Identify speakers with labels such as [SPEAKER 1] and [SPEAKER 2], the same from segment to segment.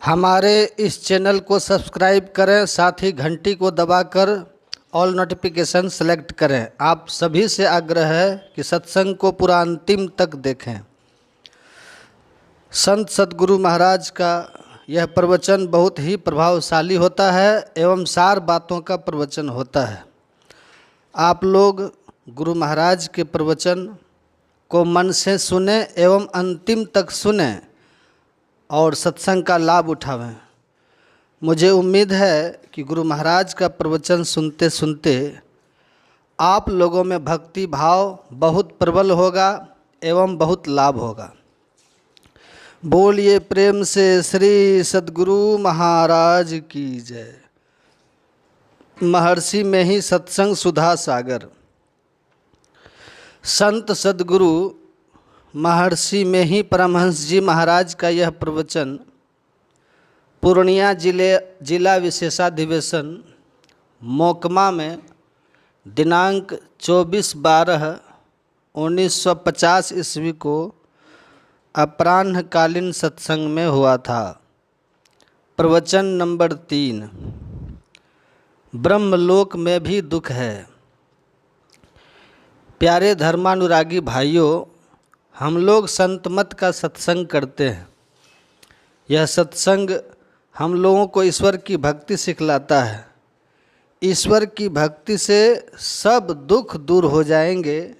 [SPEAKER 1] हमारे इस चैनल को सब्सक्राइब करें, साथ ही घंटी को दबाकर ऑल नोटिफिकेशन सेलेक्ट करें। आप सभी से आग्रह है कि सत्संग को पूरा अंतिम तक देखें। संत सद्गुरु महाराज का यह प्रवचन बहुत ही प्रभावशाली होता है एवं सार बातों का प्रवचन होता है। आप लोग गुरु महाराज के प्रवचन को मन से सुने एवं अंतिम तक सुने और सत्संग का लाभ उठावें। मुझे उम्मीद है कि गुरु महाराज का प्रवचन सुनते सुनते आप लोगों में भक्ति भाव बहुत प्रबल होगा एवं बहुत लाभ होगा। बोलिए प्रेम से श्री सद्गुरु महाराज की जय। महर्षि में ही सत्संग सुधा सागर। संत सद्गुरु महर्षि में ही परमहंस जी महाराज का यह प्रवचन पूर्णिया जिला विशेषाधिवेशन मोकमा में दिनांक 24/12/1950 ईस्वी को अपराह्नकालीन सत्संग में हुआ था। प्रवचन नंबर 3, ब्रह्मलोक में भी दुख है। प्यारे धर्मानुरागी भाइयों, हम लोग संत मत का सत्संग करते हैं। यह सत्संग हम लोगों को ईश्वर की भक्ति सिखलाता है। ईश्वर की भक्ति से सब दुख दूर हो जाएंगे,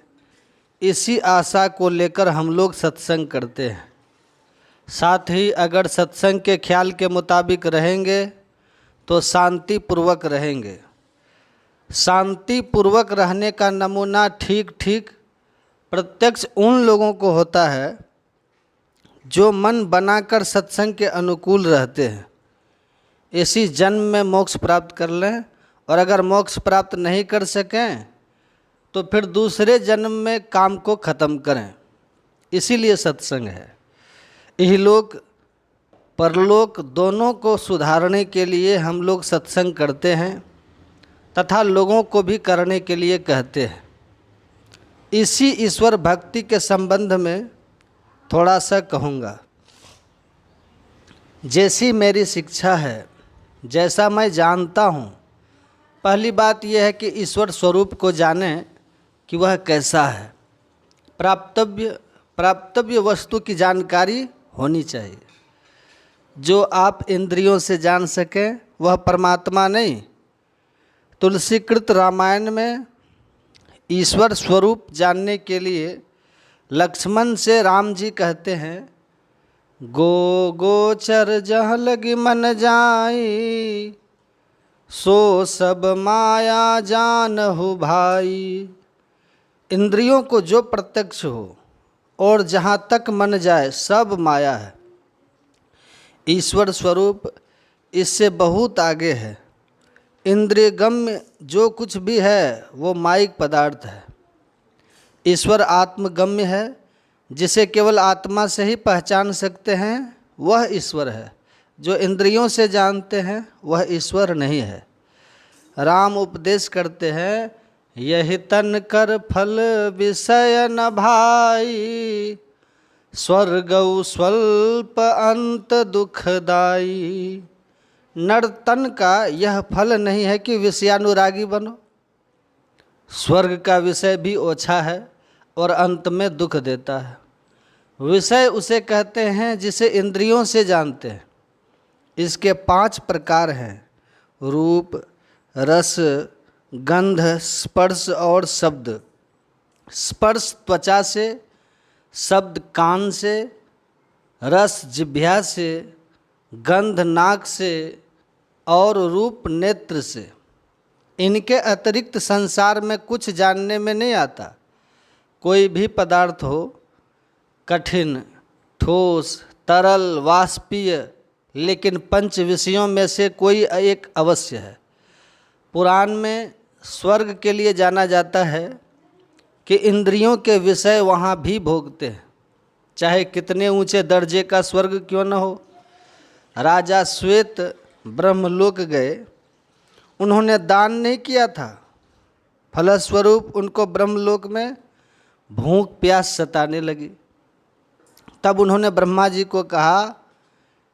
[SPEAKER 1] इसी आशा को लेकर हम लोग सत्संग करते हैं। साथ ही अगर सत्संग के ख्याल के मुताबिक रहेंगे तो शांति पूर्वक रहेंगे। शांति पूर्वक रहने का नमूना ठीक ठीक प्रत्यक्ष उन लोगों को होता है जो मन बनाकर सत्संग के अनुकूल रहते हैं। इसी जन्म में मोक्ष प्राप्त कर लें, और अगर मोक्ष प्राप्त नहीं कर सकें तो फिर दूसरे जन्म में काम को ख़त्म करें। इसीलिए सत्संग है। इहलोक परलोक दोनों को सुधारने के लिए हम लोग सत्संग करते हैं तथा लोगों को भी करने के लिए कहते हैं। इसी ईश्वर भक्ति के संबंध में थोड़ा सा कहूँगा। जैसी मेरी शिक्षा है, जैसा मैं जानता हूँ, पहली बात यह है कि ईश्वर स्वरूप को जानें कि वह कैसा है। प्राप्तव्य वस्तु की जानकारी होनी चाहिए। जो आप इंद्रियों से जान सकें वह परमात्मा नहीं। तुलसीकृत रामायण में ईश्वर स्वरूप जानने के लिए लक्ष्मण से राम जी कहते हैं, गोचर जहाँ लगी मन जाई, सो सब माया जानहु भाई। इंद्रियों को जो प्रत्यक्ष हो और जहाँ तक मन जाए सब माया है। ईश्वर स्वरूप इससे बहुत आगे है। इंद्रिय गम्य जो कुछ भी है वो माइक पदार्थ है। ईश्वर आत्मगम्य है, जिसे केवल आत्मा से ही पहचान सकते हैं, वह ईश्वर है। जो इंद्रियों से जानते हैं वह ईश्वर नहीं है। राम उपदेश करते हैं, यही तन कर फल विषय न भाई, स्वर्गौ स्वल्प अंत दुखदाई। नरतन का यह फल नहीं है कि विषयानुरागी बनो। स्वर्ग का विषय भी ओछा है और अंत में दुख देता है। विषय उसे कहते हैं जिसे इंद्रियों से जानते हैं। इसके 5 प्रकार हैं: रूप, रस, गंध, स्पर्श और शब्द। स्पर्श त्वचा से, शब्द कान से, रस जिह्वा से, गंध नाक से और रूप नेत्र से। इनके अतिरिक्त संसार में कुछ जानने में नहीं आता। कोई भी पदार्थ हो, कठिन, ठोस, तरल, वाष्पीय, लेकिन 5 विषयों में से कोई एक अवश्य है। पुराण में स्वर्ग के लिए जाना जाता है कि इंद्रियों के विषय वहाँ भी भोगते हैं, चाहे कितने ऊंचे दर्जे का स्वर्ग क्यों न हो। राजा श्वेत ब्रह्मलोक गए, उन्होंने दान नहीं किया था, फलस्वरूप उनको ब्रह्मलोक में भूख प्यास सताने लगी। तब उन्होंने ब्रह्मा जी को कहा,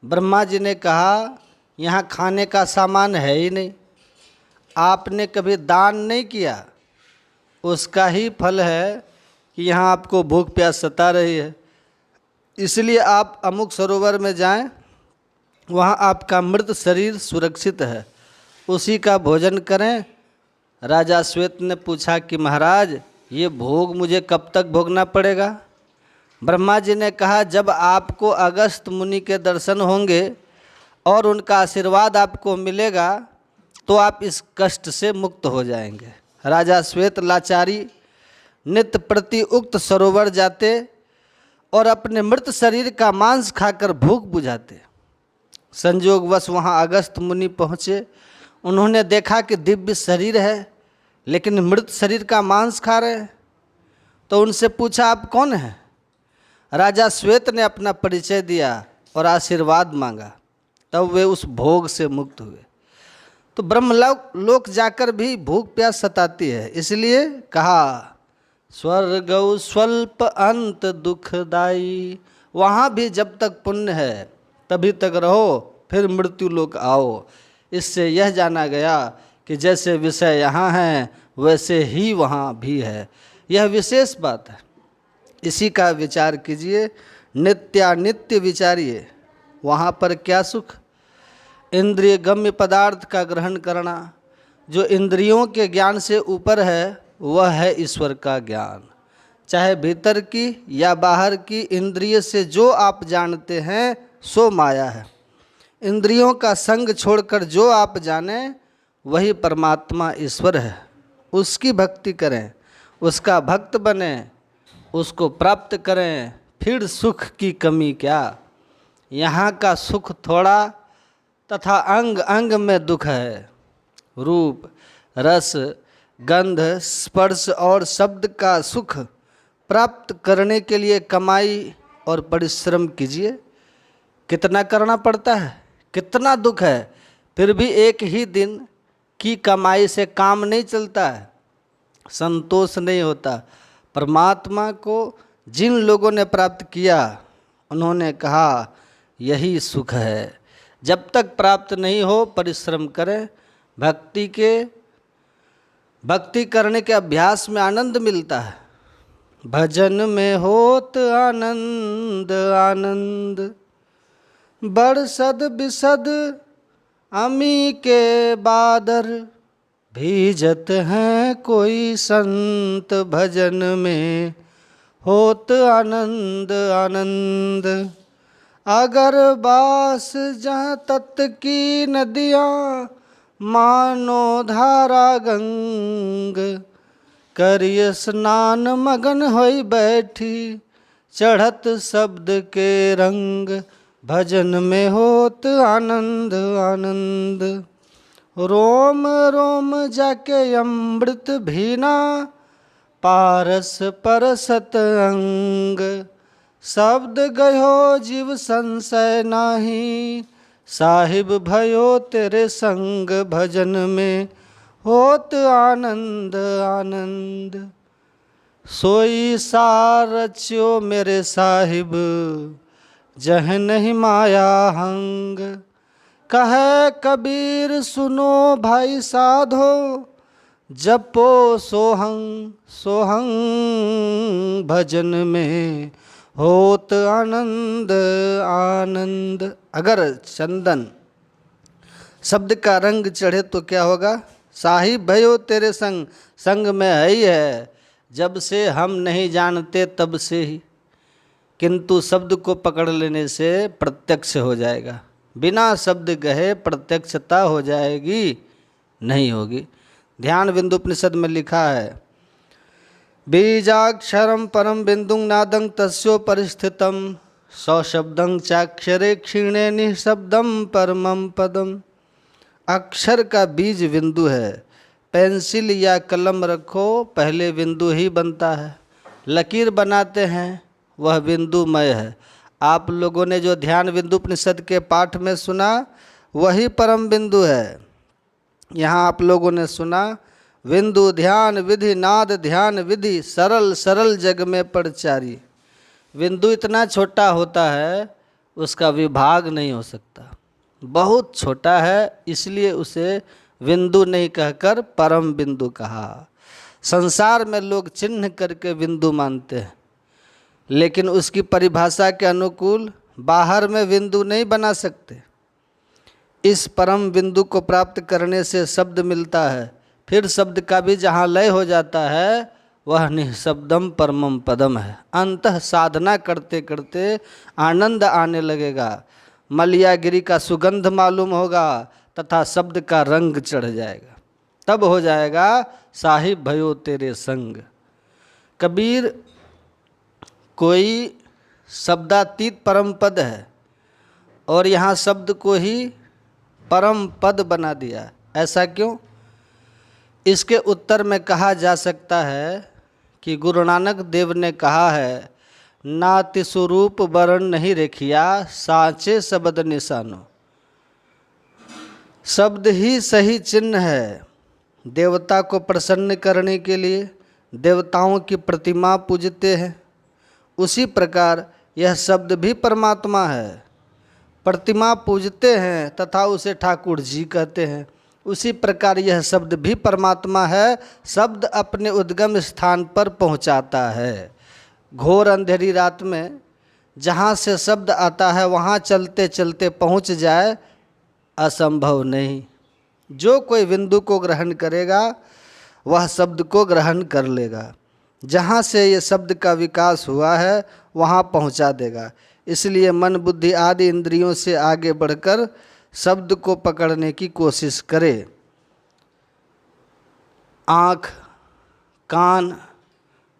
[SPEAKER 1] ब्रह्मा जी ने कहा यहाँ खाने का सामान है ही नहीं, आपने कभी दान नहीं किया, उसका ही फल है कि यहाँ आपको भूख प्यास सता रही है। इसलिए आप अमुक सरोवर में जाएं, वहाँ आपका मृत शरीर सुरक्षित है, उसी का भोजन करें। राजा श्वेत ने पूछा कि महाराज ये भोग मुझे कब तक भोगना पड़ेगा? ब्रह्मा जी ने कहा जब आपको अगस्त मुनि के दर्शन होंगे और उनका आशीर्वाद आपको मिलेगा तो आप इस कष्ट से मुक्त हो जाएंगे। राजा श्वेत लाचारी नित्य प्रति उक्त सरोवर जाते और अपने मृत शरीर का मांस खाकर भूख बुझाते। संयोगवश वहाँ अगस्त मुनि पहुँचे। उन्होंने देखा कि दिव्य शरीर है लेकिन मृत शरीर का मांस खा रहे हैं। तो उनसे पूछा आप कौन हैं? राजा श्वेत ने अपना परिचय दिया और आशीर्वाद मांगा, तब वे उस भोग से मुक्त हुए। तो ब्रह्मलोक जाकर भी भूख प्यास सताती है, इसलिए कहा स्वर्गौ स्वल्प अंत दुखदाई। वहाँ भी जब तक पुण्य है तभी तक रहो, फिर मृत्यु लोक आओ। इससे यह जाना गया कि जैसे विषय यहाँ हैं वैसे ही वहाँ भी है। यह विशेष बात है, इसी का विचार कीजिए, नित्यानित्य विचारिए। वहाँ पर क्या सुख? इंद्रिय गम्य पदार्थ का ग्रहण करना, जो इंद्रियों के ज्ञान से ऊपर है वह है ईश्वर का ज्ञान। चाहे भीतर की या बाहर की इंद्रिय से जो आप जानते हैं सो माया है। इंद्रियों का संग छोड़कर जो आप जाने वही परमात्मा ईश्वर है। उसकी भक्ति करें, उसका भक्त बने, उसको प्राप्त करें, फिर सुख की कमी क्या। यहाँ का सुख थोड़ा तथा अंग अंग में दुख है। रूप, रस, गंध, स्पर्श और शब्द का सुख प्राप्त करने के लिए कमाई और परिश्रम कीजिए। कितना करना पड़ता है, कितना दुख है, फिर भी एक ही दिन की कमाई से काम नहीं चलता है, संतोष नहीं होता। परमात्मा को जिन लोगों ने प्राप्त किया उन्होंने कहा यही सुख है। जब तक प्राप्त नहीं हो परिश्रम करें। भक्ति करने के अभ्यास में आनंद मिलता है। भजन में होत आनंद आनंद, बरसद बिसद अमी के बादर, भीजत हैं कोई संत भजन में होत आनंद आनंद। अगर बास जहाँ तत् की नदियाँ मानो धारा गंग, करिय स्नान मगन होई बैठी चढ़त शब्द के रंग, भजन में होत आनंद आनंद। रोम रोम जाके अमृत भीना, पारस परसत अंग, शब्द गयो जीव संशय नाही, साहिब भयो तेरे संग, भजन में होत आनंद आनंद। सोई सार रच्यो मेरे साहिब, जह नहीं माया हंग, कहे कबीर सुनो भाई साधो, जपो सोहंग सोहंग, भजन में होत आनंद आनंद। अगर चंदन शब्द का रंग चढ़े तो क्या होगा? साहिब भयो तेरे संग, संग में है ही है, जब से हम नहीं जानते तब से ही, किंतु शब्द को पकड़ लेने से प्रत्यक्ष हो जाएगा। बिना शब्द कहे प्रत्यक्षता हो जाएगी? नहीं होगी। ध्यान बिंदु उपनिषद में लिखा है, बीजाक्षरम परम बिंदुं नादं तस्यो परिस्थितम, सशब्दं चाक्षरे क्षीणे निःशब्दं परमं पदम। अक्षर का बीज बिंदु है। पेंसिल या कलम रखो, पहले बिंदु ही बनता है। लकीर बनाते हैं, वह बिंदुमय है। आप लोगों ने जो ध्यान बिंदु उपनिषद के पाठ में सुना वही परम बिंदु है। यहाँ आप लोगों ने सुना, बिंदु ध्यान विधि नाद ध्यान विधि, सरल सरल जग में परचारी। बिंदु इतना छोटा होता है उसका विभाग नहीं हो सकता, बहुत छोटा है, इसलिए उसे बिंदु नहीं कहकर परम बिंदु कहा। संसार में लोग चिन्ह करके बिंदु मानते हैं, लेकिन उसकी परिभाषा के अनुकूल बाहर में बिंदु नहीं बना सकते। इस परम बिंदु को प्राप्त करने से शब्द मिलता है, फिर शब्द का भी जहाँ लय हो जाता है वह निःशब्दम परमम पदम है। अंतः साधना करते करते आनंद आने लगेगा, मलयागिरी का सुगंध मालूम होगा तथा शब्द का रंग चढ़ जाएगा, तब हो जाएगा साहिब भयो तेरे संग। कबीर कोई शब्दातीत परम पद है और यहाँ शब्द को ही परम पद बना दिया, ऐसा क्यों? इसके उत्तर में कहा जा सकता है कि गुरु नानक देव ने कहा है, नाति स्वरूप वर्ण नहीं रेखिया साचे शब्द निशानो। शब्द ही सही चिन्ह है। देवता को प्रसन्न करने के लिए देवताओं की प्रतिमा पूजते हैं, उसी प्रकार यह शब्द भी परमात्मा है। प्रतिमा पूजते हैं तथा उसे ठाकुर जी कहते हैं, उसी प्रकार यह शब्द भी परमात्मा है। शब्द अपने उद्गम स्थान पर पहुंचाता है। घोर अंधेरी रात में जहाँ से शब्द आता है वहाँ चलते चलते पहुँच जाए, असंभव नहीं। जो कोई बिंदु को ग्रहण करेगा वह शब्द को ग्रहण कर लेगा, जहाँ से ये शब्द का विकास हुआ है वहाँ पहुँचा देगा। इसलिए मन बुद्धि आदि इंद्रियों से आगे बढ़कर शब्द को पकड़ने की कोशिश करे। आँख, कान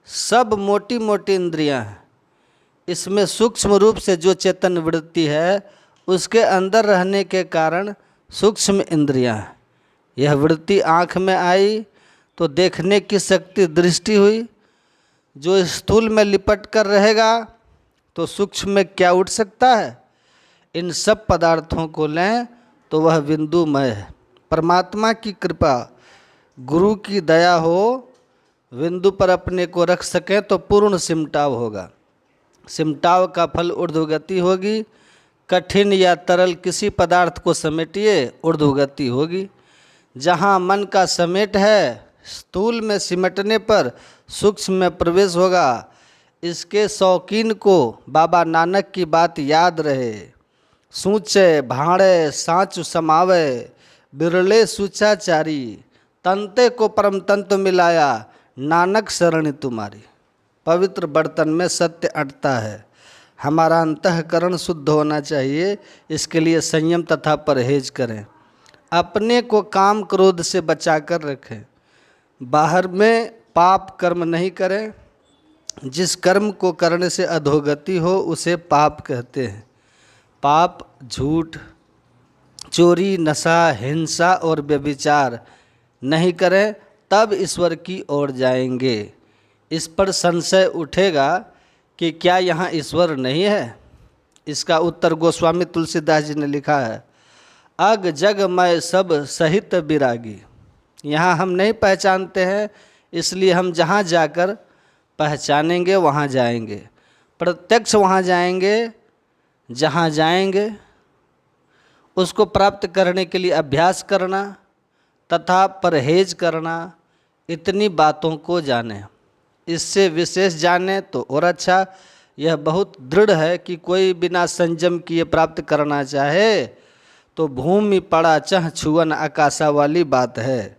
[SPEAKER 1] सब मोटी मोटी इंद्रियां हैं, इसमें सूक्ष्म रूप से जो चेतन वृत्ति है उसके अंदर रहने के कारण सूक्ष्म इंद्रियां हैं। यह वृत्ति आँख में आई तो देखने की शक्ति दृष्टि हुई, जो स्थूल में लिपट कर रहेगा तो सूक्ष्म में क्या उठ सकता है? इन सब पदार्थों को लें तो वह बिंदुमय है। परमात्मा की कृपा, गुरु की दया हो, बिंदु पर अपने को रख सकें तो पूर्ण सिमटाव होगा। सिमटाव का फल ऊर्ध्वगति होगी। कठिन या तरल किसी पदार्थ को समेटिए, ऊर्ध्वगति होगी। जहाँ मन का समेट है, स्थूल में सिमटने पर सूक्ष्म में प्रवेश होगा। इसके शौकीन को बाबा नानक की बात याद रहे, सूचे भाड़े सांच समावे, बिरले सूचाचारी, तंते को परम तंत्र मिलाया, नानक शरण तुम्हारी। पवित्र बर्तन में सत्य अटता है। हमारा अंतःकरण शुद्ध होना चाहिए, इसके लिए संयम तथा परहेज करें। अपने को काम क्रोध से बचा कर रखें। बाहर में पाप कर्म नहीं करें। जिस कर्म को करने से अधोगति हो उसे पाप कहते हैं। पाप झूठ, चोरी, नशा, हिंसा और व्यभिचार नहीं करें, तब ईश्वर की ओर जाएंगे। इस पर संशय उठेगा कि क्या यहाँ ईश्वर नहीं है? इसका उत्तर गोस्वामी तुलसीदास जी ने लिखा है, अग जग मैं सब सहित विरागी। यहाँ हम नहीं पहचानते हैं, इसलिए हम जहाँ जाकर पहचानेंगे वहाँ जाएंगे। प्रत्यक्ष वहाँ जाएंगे, जहाँ जाएंगे उसको प्राप्त करने के लिए अभ्यास करना तथा परहेज करना, इतनी बातों को जाने। इससे विशेष जाने तो और अच्छा। यह बहुत दृढ़ है कि कोई बिना संयम किए प्राप्त करना चाहे तो भूमि पड़ा चह छुअन आकाशा वाली बात है।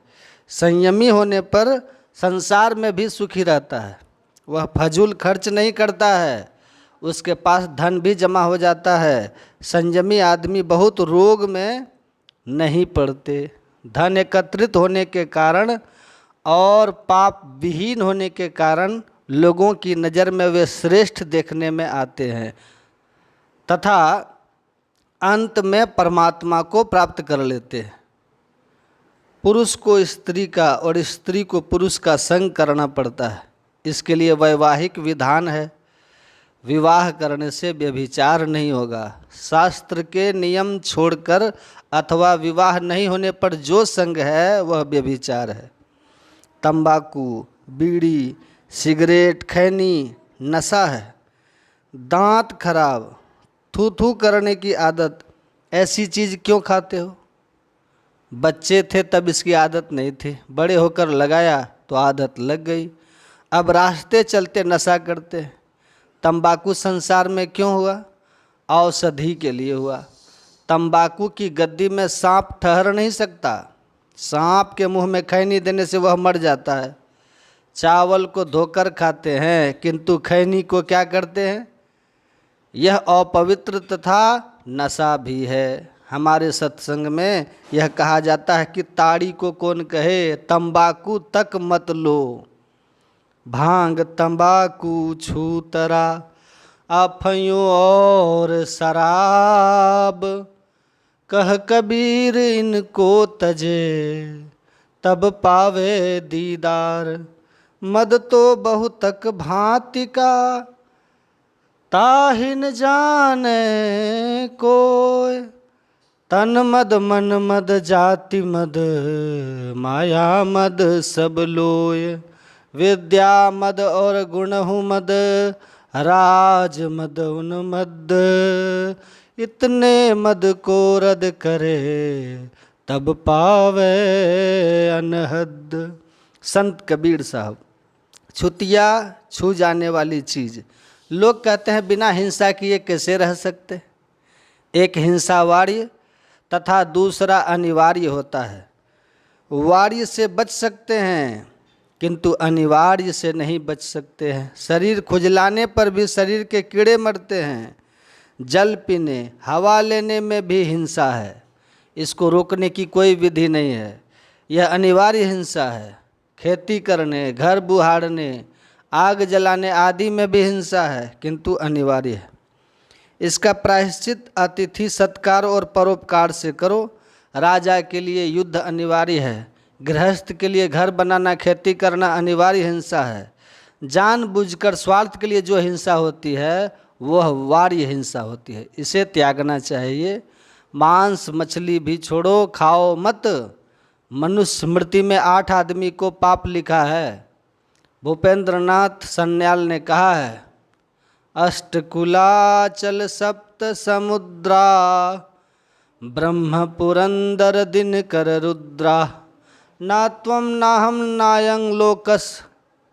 [SPEAKER 1] संयमी होने पर संसार में भी सुखी रहता है। वह फजूल खर्च नहीं करता है, उसके पास धन भी जमा हो जाता है। संयमी आदमी बहुत रोग में नहीं पड़ते। धन एकत्रित होने के कारण और पाप विहीन होने के कारण लोगों की नज़र में वे श्रेष्ठ देखने में आते हैं तथा अंत में परमात्मा को प्राप्त कर लेते हैं। पुरुष को स्त्री का और स्त्री को पुरुष का संग करना पड़ता है। इसके लिए वैवाहिक विधान है। विवाह करने से व्यभिचार नहीं होगा। शास्त्र के नियम छोड़कर अथवा विवाह नहीं होने पर जो संग है वह व्यभिचार है। तंबाकू, बीड़ी, सिगरेट, खैनी नशा है। दांत खराब, थू थू करने की आदत, ऐसी चीज़ क्यों खाते हो? बच्चे थे तब इसकी आदत नहीं थी, बड़े होकर लगाया तो आदत लग गई। अब रास्ते चलते नशा करते हैं। तंबाकू संसार में क्यों हुआ? औषधि के लिए हुआ। तंबाकू की गद्दी में सांप ठहर नहीं सकता। सांप के मुंह में खैनी देने से वह मर जाता है। चावल को धोकर खाते हैं किंतु खैनी को क्या करते हैं? यह अपवित्र तथा नशा भी है। हमारे सत्संग में यह कहा जाता है कि ताड़ी को कौन कहे, तंबाकू तक मत लो। भांग तंबाकू छूतरा, अफयूं और शराब, कह कबीर इनको तजे, तब पावे दीदार। मद तो बहुतक भांति का, ताहिन जाने कोय। तन मद मन मद जाति मद, माया मद सब लोय। विद्या मद और गुणहु मद, राज मद उन मद। इतने मद को रद करे, तब पावे अनहद। संत कबीर साहब। छुतिया, छू जाने वाली चीज़। लोग कहते हैं बिना हिंसा किए कैसे रह सकते? एक हिंसा वार्य तथा दूसरा अनिवार्य होता है। वार्य से बच सकते हैं किंतु अनिवार्य से नहीं बच सकते हैं। शरीर खुजलाने पर भी शरीर के कीड़े मरते हैं। जल पीने, हवा लेने में भी हिंसा है। इसको रोकने की कोई विधि नहीं है। यह अनिवार्य हिंसा है। खेती करने, घर बुहारने, आग जलाने आदि में भी हिंसा है किंतु अनिवार्य है। इसका प्रायश्चित अतिथि सत्कार और परोपकार से करो। राजा के लिए युद्ध अनिवार्य है। गृहस्थ के लिए घर बनाना, खेती करना अनिवार्य हिंसा है। जानबूझकर स्वार्थ के लिए जो हिंसा होती है वह वार्य हिंसा होती है। इसे त्यागना चाहिए। मांस मछली भी छोड़ो, खाओ मत। मनुष्य स्मृति में 8 आदमी को पाप लिखा है। भूपेंद्र नाथ सन्याल ने कहा है, अष्टकुलाचल सप्त समुद्रा, ब्रह्म पुरंदर दिनकर रुद्रा, ना त्वं नाहं नायं लोकस,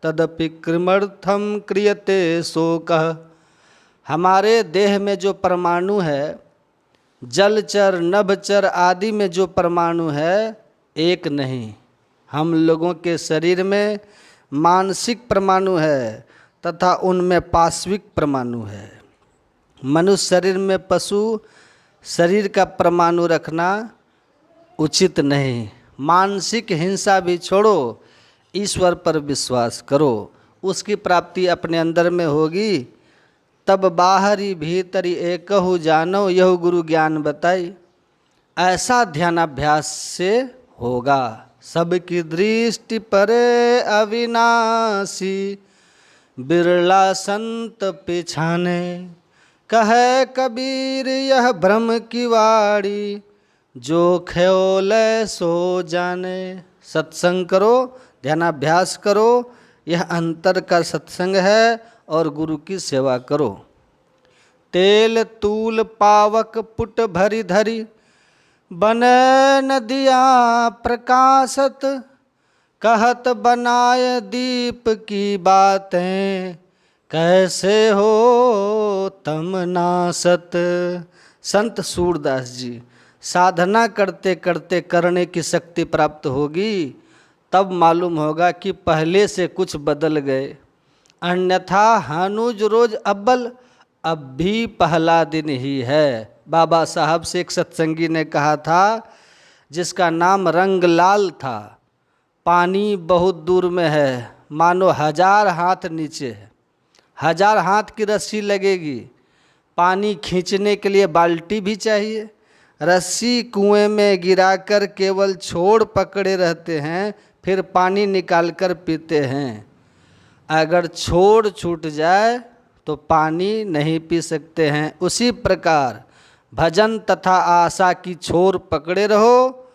[SPEAKER 1] तदपि कृमर्थम क्रियते शोकः। हमारे देह में जो परमाणु है, जलचर नभचर आदि में जो परमाणु है, एक नहीं। हम लोगों के शरीर में मानसिक परमाणु है तथा उनमें पाश्विक परमाणु है। मनुष्य शरीर में पशु शरीर का परमाणु रखना उचित नहीं। मानसिक हिंसा भी छोड़ो, ईश्वर पर विश्वास करो, उसकी प्राप्ति अपने अंदर में होगी। तब बाहरी भीतरी एकहु जानो, यह गुरु ज्ञान बताई। ऐसा ध्यानाभ्यास से होगा। सबकी दृष्टि परे अविनाशी, बिरला संत पिछाने। कहे कबीर यह भ्रम की वाणी, जो ख्योले सो जाने। सत्संग करो, ध्यानाभ्यास करो, यह अंतर का सत्संग है और गुरु की सेवा करो। तेल तूल पावक पुट भरी धरी, बने नदिया प्रकाशत। कहत बनाए दीप की बातें, कैसे हो तम नासत। संत सूरदास जी। साधना करते करते करने की शक्ति प्राप्त होगी, तब मालूम होगा कि पहले से कुछ बदल गए। अन्यथा हनुज रोज अव्वल, अब भी पहला दिन ही है। बाबा साहब से एक सत्संगी ने कहा था, जिसका नाम रंगलाल था, पानी बहुत दूर में है, मानो 1000 हाथ नीचे है। 1000 हाथ की रस्सी लगेगी। पानी खींचने के लिए बाल्टी भी चाहिए। रस्सी कुएं में गिराकर केवल छोड़ पकड़े रहते हैं, फिर पानी निकालकर पीते हैं। अगर छोड़ छूट जाए तो पानी नहीं पी सकते हैं। उसी प्रकार भजन तथा आशा की छोर पकड़े रहो,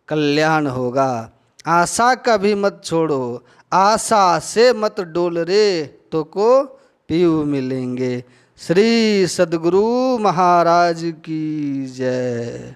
[SPEAKER 1] कल्याण होगा। आशा कभी मत छोड़ो, आशा से मत डोल रे, तो को पीऊ मिलेंगे। श्री सद्गुरु महाराज की जय।